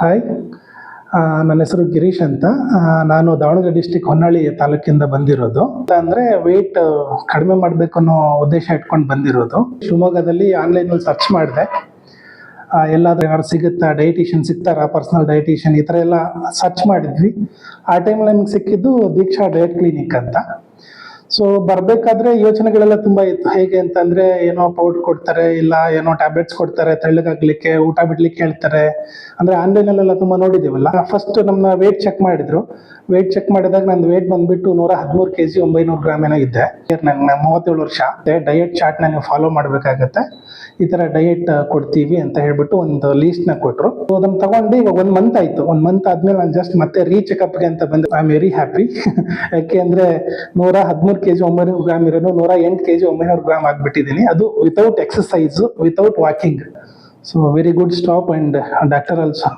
Hi, ನನ್ನ ಹೆಸರು ಗಿರೀಶ್ ಅಂತ. ನಾನು ದಾವಣಗೆರೆ ಡಿಸ್ಟಿಕ್ ಹೊನ್ನಾಳಿ ತಾಲೂಕಿಂದ ಬಂದಿರೋದು. ಅಂದರೆ ವೆಯ್ಟ್ ಕಡಿಮೆ ಮಾಡಬೇಕು ಅನ್ನೋ ಉದ್ದೇಶ ಇಟ್ಕೊಂಡು ಬಂದಿರೋದು. ಶಿವಮೊಗ್ಗದಲ್ಲಿ ಆನ್ಲೈನಲ್ಲಿ ಸರ್ಚ್ ಮಾಡಿದೆ, ಎಲ್ಲಾದ್ರೂ ಏನಾದ್ರು ಸಿಗುತ್ತಾ, ಡಯಟಿಷಿಯನ್ ಸಿಗ್ತಾರಾ, ಪರ್ಸನಲ್ ಡಯಟಿಷಿಯನ್ ಈ ಥರ ಎಲ್ಲ ಸರ್ಚ್ ಮಾಡಿದ್ವಿ. ಆ ಟೈಮಲ್ಲಿ ನಮಗೆ ಸಿಕ್ಕಿದ್ದು ದೀಕ್ಷಾ ಡಯಟ್ ಕ್ಲಿನಿಕ್ ಅಂತ. ಸೊ ಬರಬೇಕಾದ್ರೆ ಯೋಚನೆಗಳೆಲ್ಲ ತುಂಬ ಇತ್ತು. ಹೇಗೆ ಅಂತಂದರೆ, ಏನೋ ಪೌಡ್ರ್ ಕೊಡ್ತಾರೆ, ಇಲ್ಲ ಏನೋ ಟ್ಯಾಬ್ಲೆಟ್ಸ್ ಕೊಡ್ತಾರೆ, ತೆಳ್ಳಗಾಗಲಿಕ್ಕೆ ಊಟ ಬಿಡ್ಲಿಕ್ಕೆ ಹೇಳ್ತಾರೆ. ಅಂದರೆ ಆನ್ಲೈನಲ್ಲೆಲ್ಲ ತುಂಬ ನೋಡಿದ್ದೀವಲ್ಲ. ಫಸ್ಟ್ ನಮ್ಮ ವೆಯ್ಟ್ ಚೆಕ್ ಮಾಡಿದ್ರು. ವೆಯ್ಟ್ ಚೆಕ್ ಮಾಡಿದಾಗ ನಂದು ವೆಯ್ಟ್ ಬಂದುಬಿಟ್ಟು 113 kg 900 ಗ್ರಾಮ್ ಏನೋ ಇದ್ದೆ. ನಂಗೆ 37 ವರ್ಷ. ಡಯಟ್ ಚಾರ್ಟ್ನ ನೀವು ಫಾಲೋ ಮಾಡಬೇಕಾಗತ್ತೆ, ಈ ಥರ ಡಯಟ್ ಕೊಡ್ತೀವಿ ಅಂತ ಹೇಳ್ಬಿಟ್ಟು ಒಂದು ಲೀಸ್ಟ್ನ ಕೊಟ್ಟರು. ಅದನ್ನು ತಗೊಂಡು ಇವಾಗ 1 ಮಂತ್ ಆಯಿತು. 1 ಮಂತ್ ಆದಮೇಲೆ ನಾನು ಜಸ್ಟ್ ಮತ್ತೆ ರೀಚೆಕಪ್ಗೆ ಅಂತ ಬಂದೆ. I am very happy. ಯಾಕೆ ಅಂದರೆ 113 kg 900 ಗ್ರಾಮ್ ಇರೋನು 108 kg 900 ಗ್ರಾಮ್ ಆಗಿಬಿಟ್ಟಿದ್ದೀನಿ. ಅದು without exercise, without walking. So very good stop. And doctor also